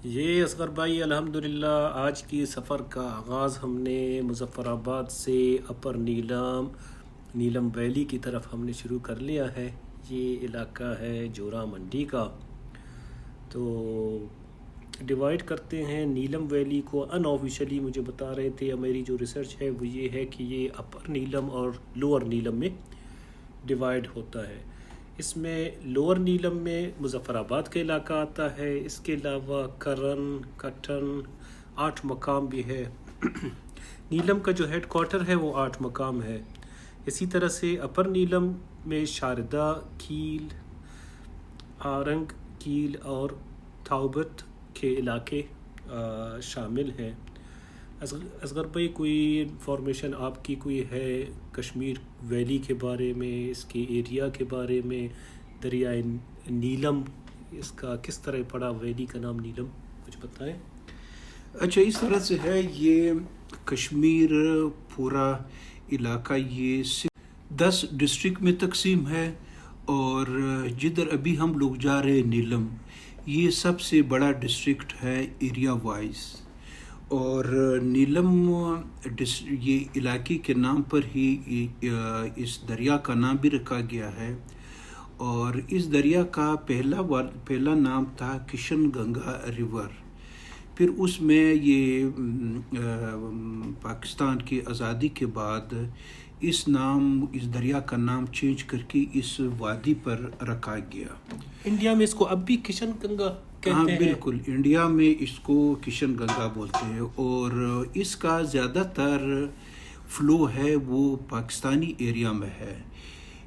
یہ اصغر بھائی الحمدللہ آج کی سفر کا آغاز ہم نے مظفر آباد سے اپر نیلم ویلی کی طرف ہم نے شروع کر لیا ہے۔ یہ علاقہ ہے جورا منڈی کا۔ تو ڈیوائیڈ کرتے ہیں نیلم ویلی کو، ان آفیشلی مجھے بتا رہے تھے، میری جو ریسرچ ہے وہ یہ ہے کہ یہ اپر نیلم اور لوور نیلم میں ڈیوائیڈ ہوتا ہے۔ اس میں لوور نیلم میں مظفر آباد کا علاقہ آتا ہے، اس کے علاوہ کرن، کٹن 8 مقام بھی ہے۔ نیلم کا جو ہیڈ کوارٹر ہے وہ 8 مقام ہے۔ اسی طرح سے اپر نیلم میں شاردہ، کیل، آرنگ کیل اور تھاؤبت کے علاقے شامل ہیں۔ اصغر بھائی کوئی انفارمیشن آپ کی کوئی ہے کشمیر ویلی کے بارے میں، اس کے ایریا کے بارے میں، دریائے نیلم اس کا کس طرح پڑا، ویلی کا نام نیلم، کچھ بتائیں؟ اچھا، اس طرح سے ہے، یہ کشمیر پورا علاقہ یہ 10 ڈسٹرکٹ میں تقسیم ہے، اور جدھر ابھی ہم لوگ جا رہے ہیں نیلم، یہ سب سے بڑا ڈسٹرکٹ ہے ایریا وائز۔ اور نیلم یہ علاقے کے نام پر ہی اس دریا کا نام بھی رکھا گیا ہے، اور اس دریا کا پہلا نام تھا کشن گنگا ریور۔ پھر اس میں یہ پاکستان کی آزادی کے بعد اس دریا کا نام چینج کر کے اس وادی پر رکھا گیا۔ انڈیا میں اس کو اب بھی کشن گنگا کہتے ہاں ہیں؟ بالکل، انڈیا میں اس کو کشن گنگا بولتے ہیں، اور اس کا زیادہ تر فلو ہے وہ پاکستانی ایریا میں ہے۔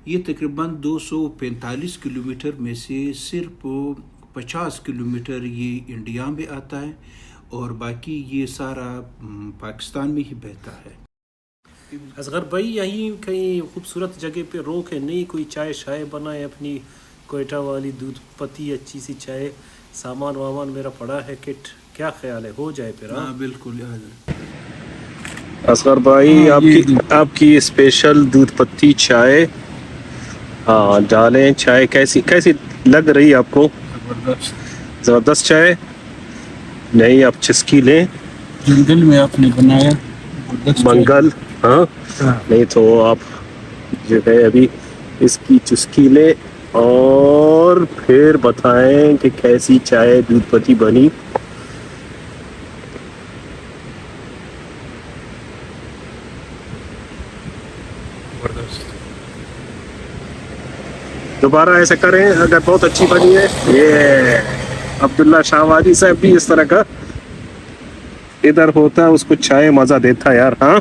یہ تقریباً 245 کلومیٹر میں سے صرف 50 کلومیٹر یہ انڈیا میں آتا ہے، اور باقی یہ سارا پاکستان میں ہی بہتا ہے۔ اصغر بھائی یہیں کہیں خوبصورت جگہ پہ روک ہے نہیں، کوئی چائے شائے بنائے اپنی کوئٹہ والی دودھ پتی اچھی سی چائے، سامان وامان میرا پڑا ہے کٹ، کیا خیال ہے ہو جائے پھر؟ ہاں بالکل۔ اصغر بھائی آپ کی اسپیشل دودھ پتی چائے، ہاں ڈالیں چائے۔ کیسی لگ رہی آپ کو؟ زبردست چائے، نہیں آپ چسکی لیں، جنگل میں آپ نے بنایا منگل، ہاں نہیں تو آپ جو ہے ابھی اس کی چسکی لیں اور پھر بتائیں کہ کیسی چائے دودھ پتی بنی۔ دوبارہ ایسا کریں اگر بہت اچھی بنی ہے۔ یہ عبداللہ شاہ وادی صاحب بھی اس طرح کا ادھر ہوتا، اس کو چائے مزہ دیتا یار۔ ہاں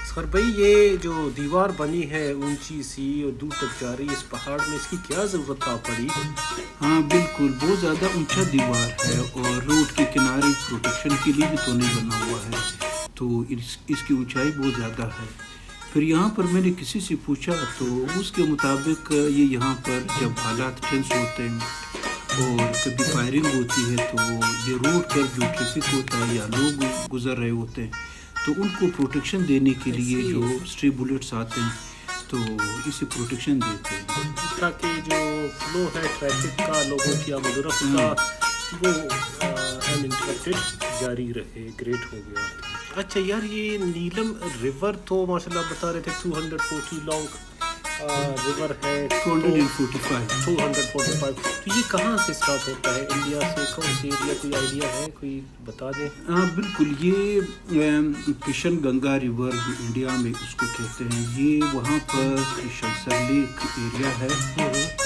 سر بھائی، یہ جو دیوار بنی ہے اونچی سی اور دور تک جا رہی اس پہاڑ میں، اس کی کیا ضرورت آ پڑی؟ ہاں بالکل، بہت زیادہ اونچا دیوار ہے، اور روڈ کے کنارے پروٹیکشن کے لیے بھی تو نہیں بنا ہوا ہے، تو اس کی اونچائی بہت زیادہ ہے۔ پھر یہاں پر میں نے کسی سے پوچھا تو اس کے مطابق یہ یہاں پر جب حالات ٹینس ہوتے ہیں اور کبھی فائرنگ ہوتی ہے تو یہ روڈ پر جو ٹریفک ہوتا ہے یا لوگ گزر رہے ہوتے ہیں تو ان کو پروٹیکشن دینے کے لیے جو اسٹری بلٹس آتے ہیں تو اسے پروٹیکشن دیتے ہیں تاکہ جو فلو ہے ٹریفک کا، لوگوں کی آمد و رفت کا، وہ انٹرپٹڈ جاری رہے۔ گریٹ ہو گیا۔ اچھا یار، یہ نیلم ریور تو ماشاء اللہ بتا رہے تھے 240 لانگ ریور ہے، 245۔ تو یہ کہاں سے اسٹارٹ ہوتا ہے؟ انڈیا سے؟ کون سی ایریا؟ کوئی آئیڈیا ہے؟ کوئی بتا دیں۔ ہاں بالکل، یہ کشن گنگا ریور جو انڈیا میں اس کو کہتے ہیں، یہ وہاں پر شمسر لیک ایریا ہے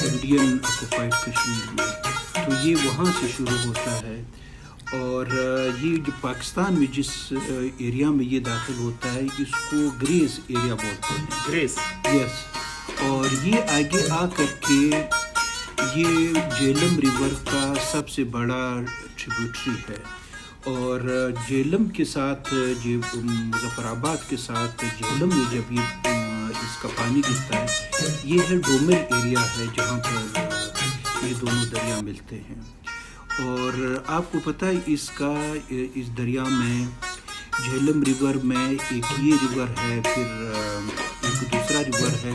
انڈین آکوپائڈ کشمیر میں، تو یہ وہاں سے شروع ہوتا ہے، اور یہ جو پاکستان میں جس ایریا میں یہ داخل ہوتا ہے اس کو گریز ایریا بولتے ہیں۔ گریز، یس۔ اور یہ آگے آ کر کے یہ جہلم ریور کا سب سے بڑا ٹریبیوٹری ہے، اور جہلم کے ساتھ مظفر آباد کے ساتھ جہلم میں جب یہ اس کا پانی گرتا ہے، یہ ہے ڈومر ایریا ہے جہاں پر یہ دونوں دریا ملتے ہیں۔ اور آپ کو پتہ ہے اس دریا میں جہلم ریور میں ایک یہ ریور ہے، پھر ایک دوسرا ریور ہے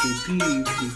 KP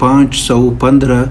515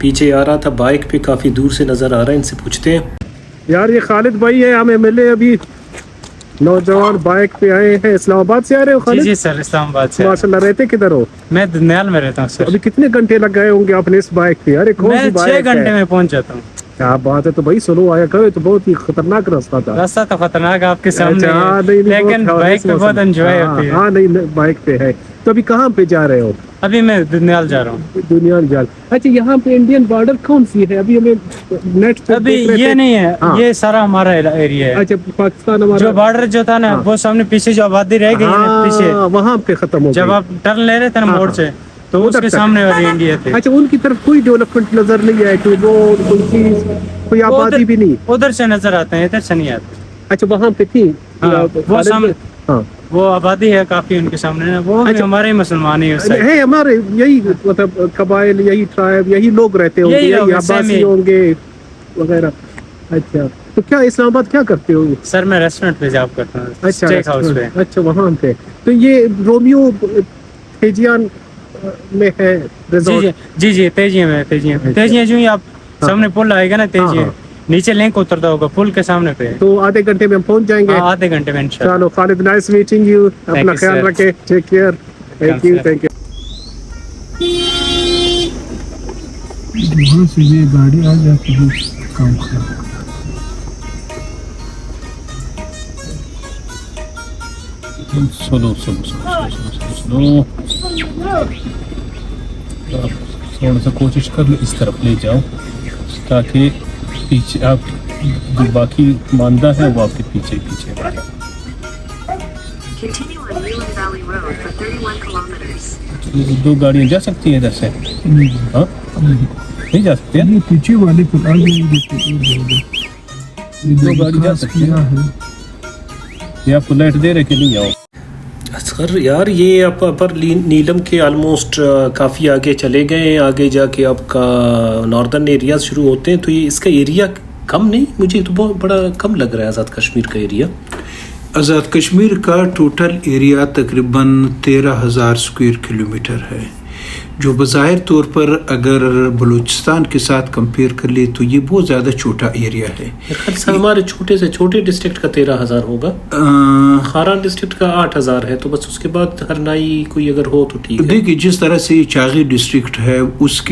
پیچھے آ رہا تھا بائک پہ, کافی دور سے نظر آ رہا ہے, ان سے پوچھتے ہیں. یار یہ خالد بھائی ہے, ہمیں ملے ابھی, نوجوان بائک پہ آئے ہیں. اسلام آباد سے آ رہے ہو خالد؟ جی سر, اسلام آباد سے. ماشاء اللہ, رہتے کدھر ہو؟ میں دنیال میں رہتا ہوں سر. ابھی کتنے گھنٹے لگ گئے ہوں گے آپ نے اس بائک پہ؟ یار کون سی بائک ہے؟ 6 گھنٹے میں پہنچ جاتا ہوں. کیا بات ہے. تو بھائی سلو آیا کرو, تو بہت ہی خطرناک راستہ تھا. راستہ تو خطرناک آپ کے سامنے ہے, نہیں, لیکن بائک پہ بہت انجوائے ہوتی ہے. ہاں نہیں, بائک پہ ہے. تو ابھی کہاں پہ جا رہے ہو؟ ابھی میں دنیال جا رہا ہوں. دنیال جا. اچھا, یہاں پہ انڈین بارڈر کون سی ہے؟ ابھی ہمیں نیٹ پہ ابھی یہ نہیں ہے, یہ سارا ہمارا ایریا ہے. اچھا, پاکستان ہمارا جو بارڈر جو تھا نا, وہ سامنے پیچھے جو آبادی رہ گئی ہے پیچھے, وہاں پہ ختم ہو گئی. جب آپ ٹرن لے رہے تھے نا موڑ سے, تو اس کے سامنے والی انڈیا تھی. اچھا, ان کی طرف کوئی ڈیولپمنٹ نظر نہیں ہے, کوئی روڈ, کوئی چیز, کوئی آبادی بھی نہیں؟ ادھر سے نظر آتے ہیں, ادھر سے نہیں آتے. اچھا, وہاں پہ تھی وہ سامنے, وہ آبادی ہے کافی ان کے سامنے, وہ ہمارے مسلمان ہی ہے. ہمارے یہی مطلب قبائل, یہی ٹرائب, یہی لوگ رہتے ہوں گے, یہی عباسی ہوں گے وغیرہ. اچھا, تو کیا اسلام آباد کیا کرتے ہو؟ سر میں ریسٹورنٹ پہ جاب کرتا ہوں. اچھا, وہاں پہ. تو یہ رومیو تیجیان میں ہے ریزورٹ؟ جی تیجیاں میں. تیجیاں جو ہی آپ سامنے پل آئے گا نا, تیجیاں نیچے لینک اترتا ہوگا پل کے سامنے پہ. تو آدھے گھنٹے میں ہم پہنچ جائیں گے. آدھے گھنٹے میں انشاءاللہ. چلو خالد, نائس میٹنگ یو. اپنا خیال رکھے. Take care. Thank you. وہاں سے یہ گاڑی آ جاتی ہے کام سے. سلو تھوڑا سا کوشش کر لو, اس طرف لے جاؤ تاکہ پیچھے آپ جو باقی ماندہ ہے وہ آپ کے پیچھے دو گاڑیاں جا سکتی ہیں ادھر سے. ہاں نہیں جا سکتے, پیچھے والے کو دو گاڑی جا سکتی ہے. یہ آپ کو لائٹ دے رہے کہ نہیں آؤ؟ اصغر یار, یہ آپ اپر نیلم کے آلموسٹ کافی آگے چلے گئے ہیں. آگے جا کے آپ کا ناردرن ایریاز شروع ہوتے ہیں. تو یہ اس کا ایریا کم نہیں, مجھے تو بہت بڑا کم لگ رہا ہے آزاد کشمیر کا ایریا. آزاد کشمیر کا ٹوٹل ایریا تقریباً 13,000 اسکوائر کلومیٹر ہے, جو بظاہر طور پر اگر بلوچستان کے ساتھ کمپیئر کر لے تو یہ بہت زیادہ چھوٹا ایریا ہے. ہمارے چھوٹے سے چھوٹے ڈسٹرکٹ کا 13,000 ہوگا, خاران ڈسٹرکٹ کا 8,000 ہے. تو بس اس کے بعد ہرنائی کوئی اگر ہو تو ٹھیک ہے. دیکھیے, جس طرح سے چاغی ڈسٹرکٹ ہے اس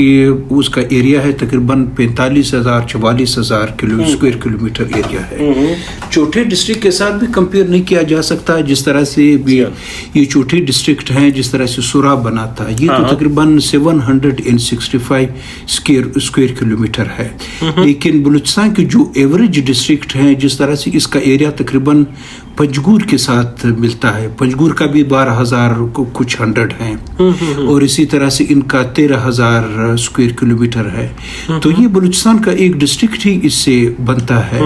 کا ایریا ہے تقریباً 45,000-44,000 اسکوائر کلومیٹر ایریا ہے. چھوٹے ڈسٹرکٹ کے ساتھ بھی کمپیئر نہیں کیا جا سکتا. جس طرح سے بھی یہ چھوٹے ڈسٹرکٹ ہیں, جس طرح سے سورا بنا تھا, یہ تو تقریباً 765 اسکوائر کلومیٹر ہے. لیکن بلوچستان کے جو ایوریج ڈسٹرکٹ ہیں, جس طرح سے اس کا ایریا تقریباً پنجگور کے ساتھ ملتا ہے, پنجگور کا بھی 12,000 کچھ 100 ہیں, اور اسی طرح سے ان کا 13,000 اسکوائر کلومیٹر ہے. تو یہ بلوچستان کا ایک ڈسٹرکٹ ہی اس سے بنتا ہے.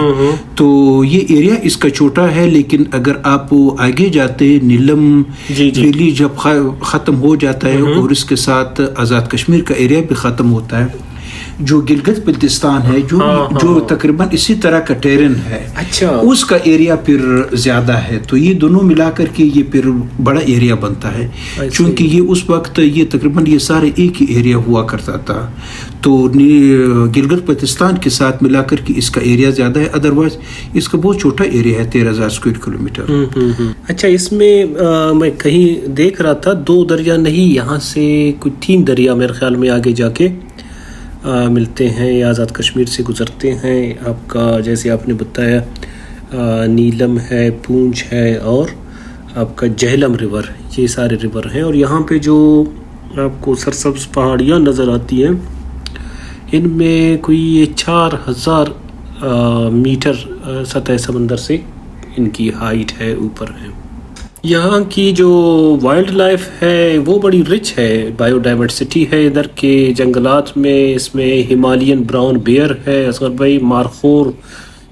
تو یہ ایریا اس کا چھوٹا ہے, لیکن اگر آپ آگے جاتے ہیں, نیلم ویلی جب ختم ہو جاتا ہے اور اس کے ساتھ آزاد کشمیر کا ایریا بھی ختم ہوتا ہے, جو گلگت بلتستان ہے جو تقریباً اسی طرح کا ٹیرن ہے, اس کا ایریا پھر زیادہ ہے. تو یہ دونوں ملا کر کے یہ پھر بڑا ایریا بنتا ہے, چونکہ یہ اس وقت یہ تقریباً یہ سارے ایک ہی ایریا ہوا کرتا تھا. تو گلگت بلتستان کے ساتھ ملا کر کے اس کا ایریا زیادہ ہے, ادروائز اس کا بہت چھوٹا ایریا ہے, 13,000 اسکوائر کلومیٹر. اچھا, اس میں میں کہیں دیکھ رہا تھا 2 دریا نہیں, یہاں سے کچھ 3 دریا میرے خیال میں آگے جا کے ملتے ہیں یا آزاد کشمیر سے گزرتے ہیں. آپ کا جیسے آپ نے بتایا نیلم ہے, پونچھ ہے, اور آپ کا جہلم ریور, یہ سارے ریور ہیں. اور یہاں پہ جو آپ کو سرسبز پہاڑیاں نظر آتی ہیں, ان میں کوئی 4,000 میٹر سطح سمندر سے ان کی ہائٹ ہے, اوپر ہے. یہاں کی جو وائلڈ لائف ہے وہ بڑی رچ ہے, بائیو ڈائیورسٹی ہے ادھر کے جنگلات میں. اس میں ہمالین براؤن بیئر ہے اصغر بھائی, مارخور,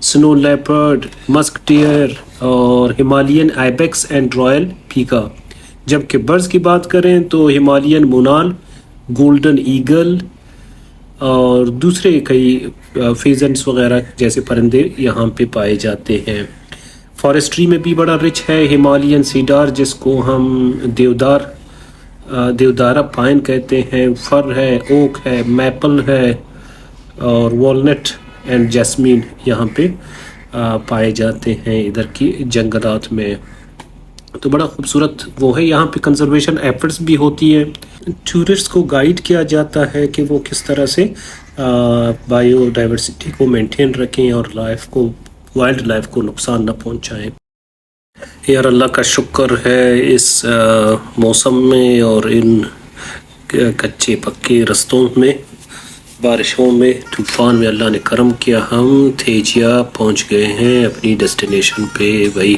سنو لیپرڈ, مسک ڈیئر, اور ہمالین آئیبیکس اینڈ رائل پیکا. جبکہ برڈز کی بات کریں تو ہمالین مونال, گولڈن ایگل اور دوسرے کئی فیزنٹس وغیرہ جیسے پرندے یہاں پہ پائے جاتے ہیں. فارسٹری میں بھی بڑا رچ ہے, ہمالین سیڈار جس کو ہم دیودارا پائن کہتے ہیں, فر ہے, اوک ہے, میپل ہے, اور والنٹ اینڈ جیسمین یہاں پہ پائے جاتے ہیں ادھر کی جنگلات میں. تو بڑا خوبصورت وہ ہے. یہاں پہ کنزرویشن ایفرٹس بھی ہوتی ہیں. ٹورسٹ کو گائیڈ کیا جاتا ہے کہ وہ کس طرح سے بائیو ڈائیورسٹی کو مینٹین رکھیں اور لائف کو وائلڈ لائف کو نقصان نہ پہنچائیں. یار اللہ کا شکر ہے اس موسم میں اور ان کچے پکے رستوں میں، بارشوں میں، طوفان میں اللہ نے کرم کیا. ہم تھیجیا پہنچ گئے ہیں اپنی ڈیسٹینیشن پہ. بھائی